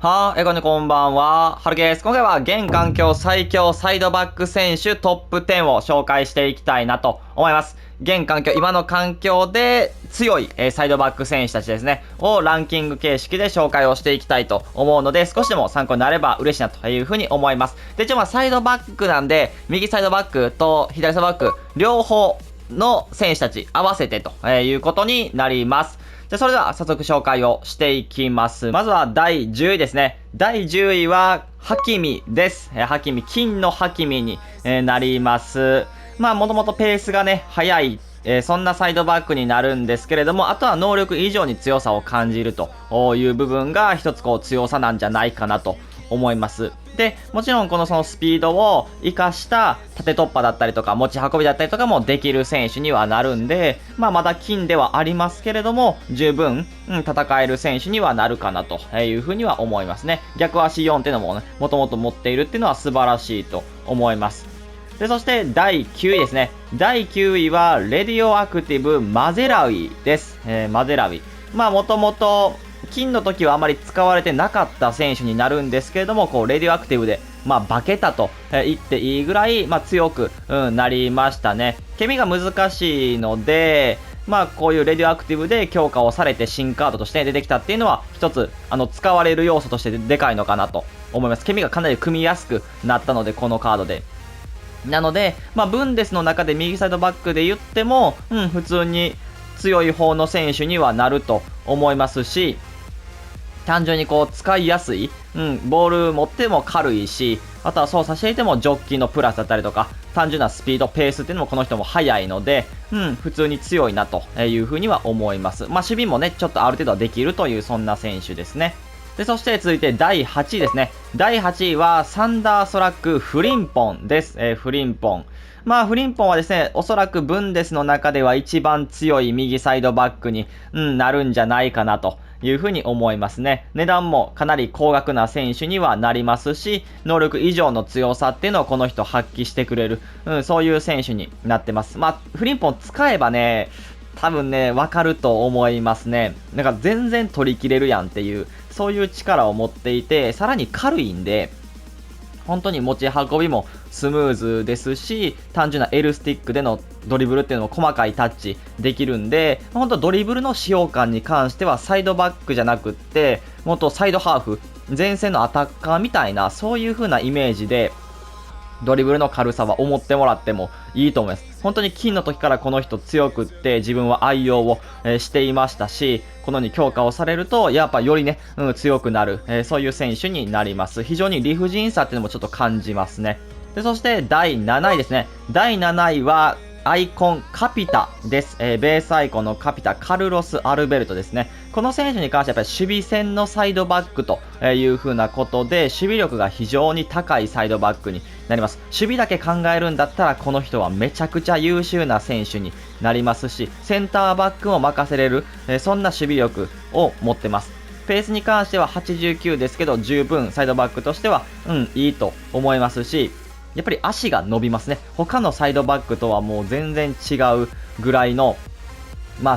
こんばんは。はるです。今回は現環境最強サイドバック選手トップ10を紹介していきたいなと思います。現環境、今の環境で強い、サイドバック選手たちですね、をランキング形式で紹介をしていきたいと思うので、少しでも参考になれば嬉しいなというふうに思います。で、サイドバックなんで、右サイドバックと左サイドバック、両方の選手たち合わせてということになります。それでは早速紹介をしていきます。まずは第10位ですね。第10位はハキミです。ハキミ、金のハキミになります。もともとペースがね、速い、そんなサイドバックになるんですけれども、あとは能力以上に強さを感じるという部分が一つ強さなんじゃないかなと思います。で、もちろんそのスピードを活かした縦突破だったりとか持ち運びだったりとかもできる選手にはなるんで、まだ金ではありますけれども、十分、戦える選手にはなるかなというふうには思いますね。逆足4っていうのもね、もともと持っているっていうのは素晴らしいと思います。で、そして第9位ですね。第9位はレディオアクティブマゼラウィです。マゼラウィ。もともと金の時はあまり使われてなかった選手になるんですけれども、レディオアクティブで、化けたと言っていいぐらい、強く、なりましたね。ケミが難しいので、こういうレディオアクティブで強化をされて新カードとして出てきたっていうのは、一つ、使われる要素としてでかいのかなと思います。ケミがかなり組みやすくなったので、このカードで。なので、ブンデスの中で右サイドバックで言っても、普通に強い方の選手にはなると思いますし、単純に使いやすい、ボール持っても軽いし、あとは操作していてもジョッキのプラスだったりとか、単純なスピード、ペースっていうのもこの人も速いので、普通に強いなというふうには思います。守備もね、ちょっとある程度はできるというそんな選手ですね。で、そして続いて第8位ですね。第8位はサンダーストラック・フリンポンです。フリンポン。フリンポンはですね、おそらくブンデスの中では一番強い右サイドバックに、なるんじゃないかなというふうに思いますね。値段もかなり高額な選手にはなりますし、能力以上の強さっていうのをこの人発揮してくれる、そういう選手になってます。フリンポン使えばね、多分ね、わかると思いますね。全然取り切れるやんっていう、そういう力を持っていて、さらに軽いんで、本当に持ち運びもスムーズですし、単純な L スティックでのドリブルっていうのも細かいタッチできるんで、本当ドリブルの使用感に関してはサイドバックじゃなくって、もっとサイドハーフ、前線のアタッカーみたいな、そういう風なイメージで、ドリブルの軽さは思ってもらってもいいと思います。本当に金の時からこの人強くって自分は愛用を、していましたし、このように強化をされるとやっぱよりね、強くなる、そういう選手になります。非常に理不尽さっていうのもちょっと感じますね。で、そして第7位ですね。第7位はアイコンカピタです。ベースアイコンのカピタ、カルロス・アルベルトですね。この選手に関してはやっぱり守備線のサイドバックという風なことで、守備力が非常に高いサイドバックになります。守備だけ考えるんだったら、この人はめちゃくちゃ優秀な選手になりますし、センターバックも任せれる、そんな守備力を持ってます。ペースに関しては89ですけど、十分サイドバックとしては、いいと思いますし、やっぱり足が伸びますね。他のサイドバックとはもう全然違うぐらいの、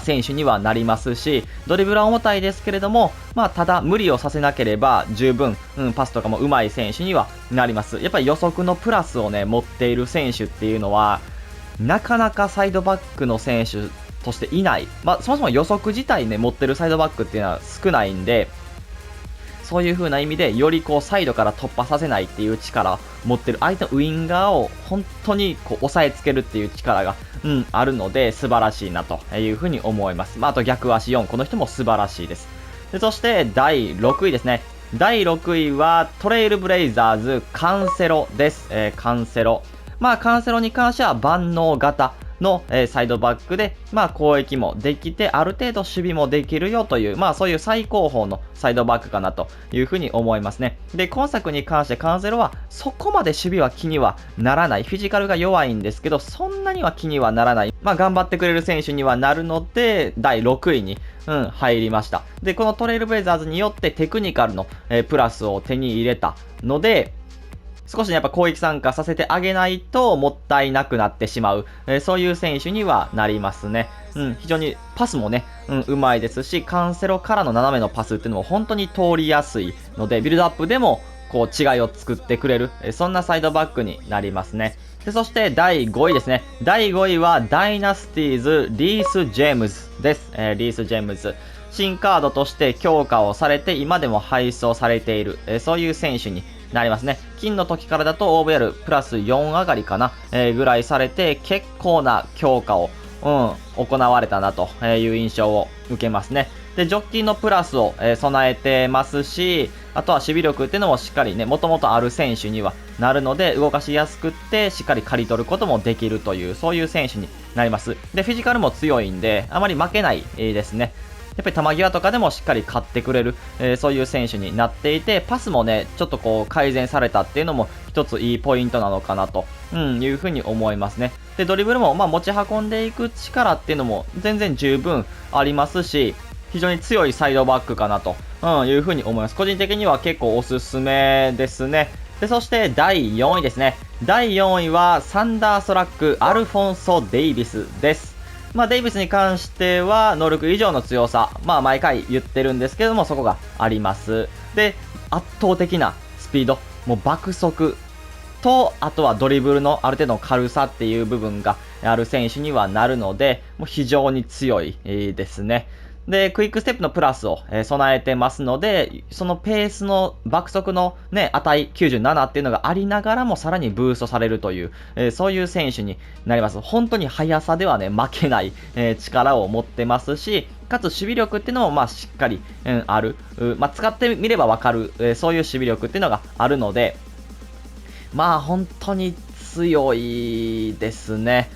選手にはなりますし、ドリブルは重たいですけれども、ただ無理をさせなければ十分、パスとかも上手い選手にはなります。やっぱり予測のプラスをね、持っている選手っていうのは、なかなかサイドバックの選手としていない。そもそも予測自体ね、持ってるサイドバックっていうのは少ないんで、そういう風な意味でよりサイドから突破させないっていう力を持ってる相手のウインガーを本当に押さえつけるっていう力が、あるので素晴らしいなという風に思います。あと逆足4、この人も素晴らしいです。で、そして第6位ですね。第6位はトレイルブレイザーズカンセロです。カンセロ。カンセロに関しては万能型の、サイドバックで、攻撃もできて、ある程度守備もできるよという、そういう最高峰のサイドバックかなというふうに思いますね。で、今作に関してカンセロは、そこまで守備は気にはならない。フィジカルが弱いんですけど、そんなには気にはならない。頑張ってくれる選手にはなるので、第6位に、入りました。で、このトレイルブレイザーズによってテクニカルの、プラスを手に入れたので、少しね、やっぱ攻撃参加させてあげないともったいなくなってしまう、そういう選手にはなりますね。非常にパスもね、うまいですし、カンセロからの斜めのパスっていうのも本当に通りやすいので、ビルドアップでもこう違いを作ってくれる、そんなサイドバックになりますね。で、そして第5位ですね。第5位はダイナスティーズ・リース・ジェームズです。リース・ジェームズ。新カードとして強化をされて、今でも配送されている、そういう選手になりますね。金の時からだと OVR プラス4上がりかな、ぐらいされて、結構な強化を、行われたなという印象を受けますね。で、ジョッキのプラスを、備えてますし、あとは守備力っていうのもしっかりね、もともとある選手にはなるので、動かしやすくって、しっかり刈り取ることもできるという、そういう選手になります。で、フィジカルも強いんで、あまり負けないですね。やっぱり球際とかでもしっかり勝ってくれる、そういう選手になっていて、パスもね、ちょっとこう改善されたっていうのも一ついいポイントなのかなと、いうふうに思いますね。で、ドリブルも持ち運んでいく力っていうのも全然十分ありますし、非常に強いサイドバックかなと、いうふうに思います。個人的には結構おすすめですね。で、そして第4位ですね。第4位はサンダーストラック・アルフォンソ・デイビスです。デイビスに関しては能力以上の強さ、毎回言ってるんですけども、そこがあります。で、圧倒的なスピード、もう爆速と、あとはドリブルのある程度の軽さっていう部分がある選手にはなるので、もう非常に強いですね。で、クイックステップのプラスを、備えてますので、そのペースの爆速のね、値97っていうのがありながらもさらにブーストされるという、そういう選手になります。本当に速さではね、負けない、力を持ってますし、かつ守備力っていうのもしっかり、ある。使ってみればわかる、そういう守備力っていうのがあるので、本当に強いですね。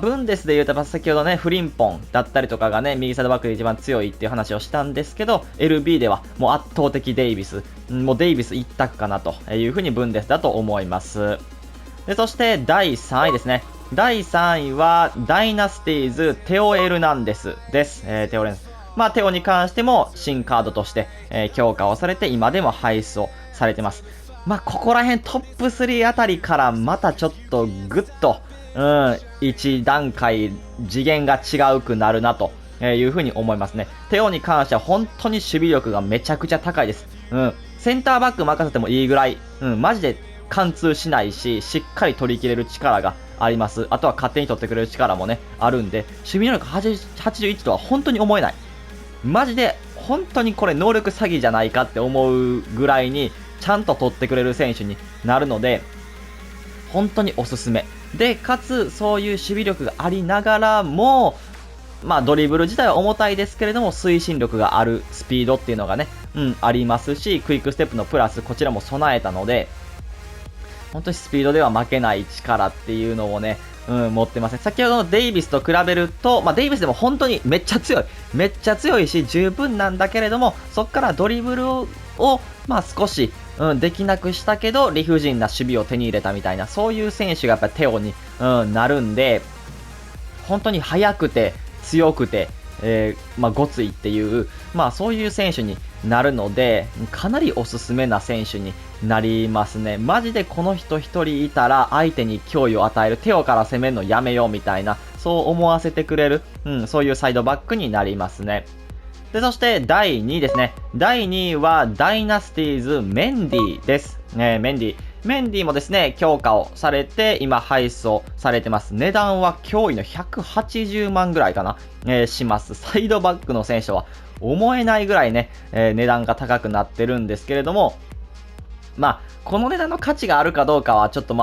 ブンデスで言うと、先ほどね、フリンポンだったりとかがね、右サイドバックで一番強いっていう話をしたんですけど、LB ではもう圧倒的デイビス、もうデイビス一択かなというふうにブンデスだと思います。で、そして第3位ですね。第3位は、ダイナスティーズ・テオ・エルナンデスです。テオ・エルナンデス。テオに関しても新カードとして、強化をされて、今でも配送されてます。ここら辺トップ3あたりからまたちょっとグッと、一段階次元が違うくなるなというふうに思いますね。テオに関しては本当に守備力がめちゃくちゃ高いです。センターバック任せてもいいぐらい、マジで貫通しないし、しっかり取り切れる力があります。あとは勝手に取ってくれる力もね、あるんで、守備能力81とは本当に思えない。マジで本当にこれ能力詐欺じゃないかって思うぐらいに、ちゃんと取ってくれる選手になるので、本当におすすめ。で、かつ、そういう守備力がありながらも、ドリブル自体は重たいですけれども、推進力があるスピードっていうのがね、ありますし、クイックステップのプラス、こちらも備えたので、本当にスピードでは負けない力っていうのをね、持ってますね。先ほどのデイビスと比べると、デイビスでも本当にめっちゃ強い。めっちゃ強いし、十分なんだけれども、そこからドリブルを少し、できなくしたけど、理不尽な守備を手に入れたみたいな、そういう選手がやっぱテオに、なるんで、本当に速くて、強くて、ごついっていう、そういう選手になるので、かなりおすすめな選手になりますね。マジでこの人一人いたら、相手に脅威を与える、テオから攻めるのやめようみたいな、そう思わせてくれる、そういうサイドバックになりますね。で、そして第2位ですね。第2位はダイナスティーズ・メンディです。メンディもですね、強化をされて、今配送されてます。値段は驚異の180万ぐらいかな、します。サイドバックの選手は思えないぐらいね、値段が高くなってるんですけれども、この値段の価値があるかどうかはちょっと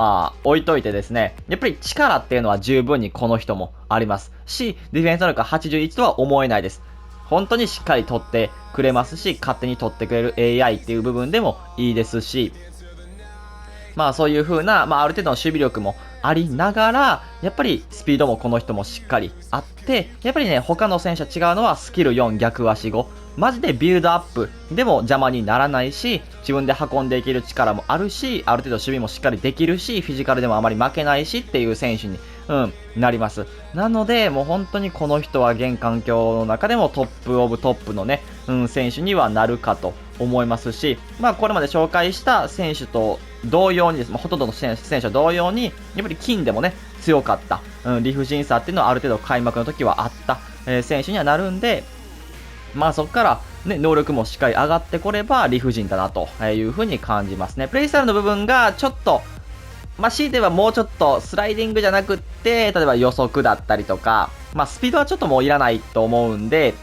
置いといてですね、やっぱり力っていうのは十分にこの人もありますし、ディフェンス能力81とは思えないです。本当にしっかり取ってくれますし、勝手に取ってくれる AI っていう部分でもいいですし、そういう風な、ある程度の守備力もありながら、やっぱりスピードもこの人もしっかりあって、やっぱりね、他の選手と違うのはスキル4逆足5。マジでビルドアップでも邪魔にならないし、自分で運んでいける力もあるし、ある程度守備もしっかりできるし、フィジカルでもあまり負けないしっていう選手に、なります。なので、もう本当にこの人は現環境の中でもトップオブトップのね、選手にはなるかと思いますし、これまで紹介した選手と同様にですね、ほとんどの選手と同様に、やっぱり金でもね、強かった、理不尽さっていうのはある程度開幕の時はあった、選手にはなるんで、そこから、ね、能力もしっかり上がってこれば理不尽だなというふうに感じますね。プレイスタイルの部分がちょっと、強いてはもうちょっとスライディングじゃなくって、例えば予測だったりとか、スピードはちょっともういらないと思うんで、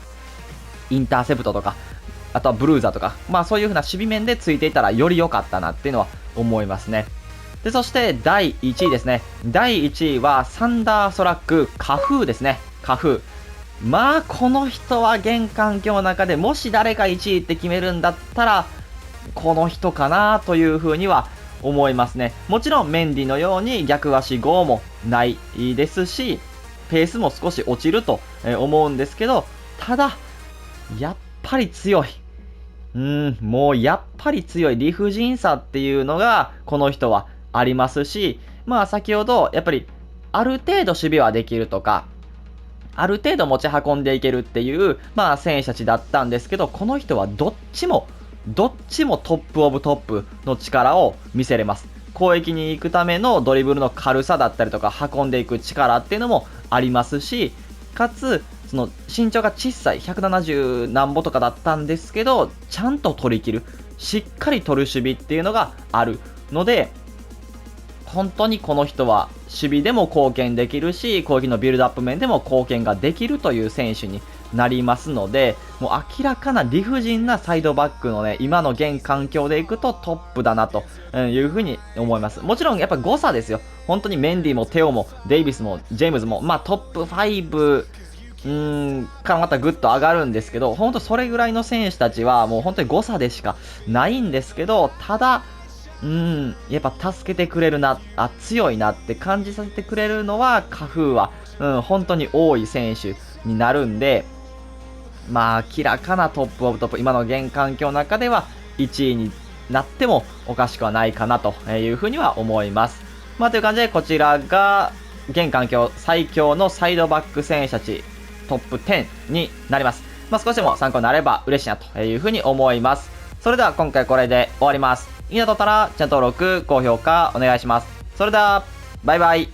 インターセプトとか、あとはブルーザーとか、そういう風な守備面でついていたらより良かったなっていうのは思いますね。で、そして第1位ですね。第1位はサンダーストラック、カフーですね。カフー。この人は現環境の中でもし誰か1位って決めるんだったら、この人かなという風には思いますね。もちろんメンディのように逆足5もないですし、ペースも少し落ちると思うんですけど、ただ、やっぱり強い。もうやっぱり強い理不尽さっていうのがこの人はありますし、先ほどやっぱりある程度守備はできるとか、ある程度持ち運んでいけるっていう、選手たちだったんですけど、この人はどっちもトップオブトップの力を見せれます。攻撃に行くためのドリブルの軽さだったりとか、運んでいく力っていうのもありますし、かつ、その身長が小さい170何歩とかだったんですけど、ちゃんと取り切る、しっかり取る守備っていうのがあるので、本当にこの人は守備でも貢献できるし、攻撃のビルドアップ面でも貢献ができるという選手になりますので、もう明らかな理不尽なサイドバックのね、今の現環境でいくとトップだなというふうに思います。もちろんやっぱ誤差ですよ。本当にメンディもテオもデイビスもジェームズも、トップ5からまたぐっと上がるんですけど、本当それぐらいの選手たちはもう本当に誤差でしかないんですけど、ただ、やっぱ助けてくれるな、強いなって感じさせてくれるのは、カフーは、本当に多い選手になるんで、明らかなトップオブトップ、今の現環境の中では1位になってもおかしくはないかなというふうには思います。という感じで、こちらが現環境最強のサイドバック選手たち、トップ10になります。少しでも参考になれば嬉しいなというふうに思います。それでは今回これで終わります。いいねとったらチャンネル登録、高評価お願いします。それでは、バイバイ。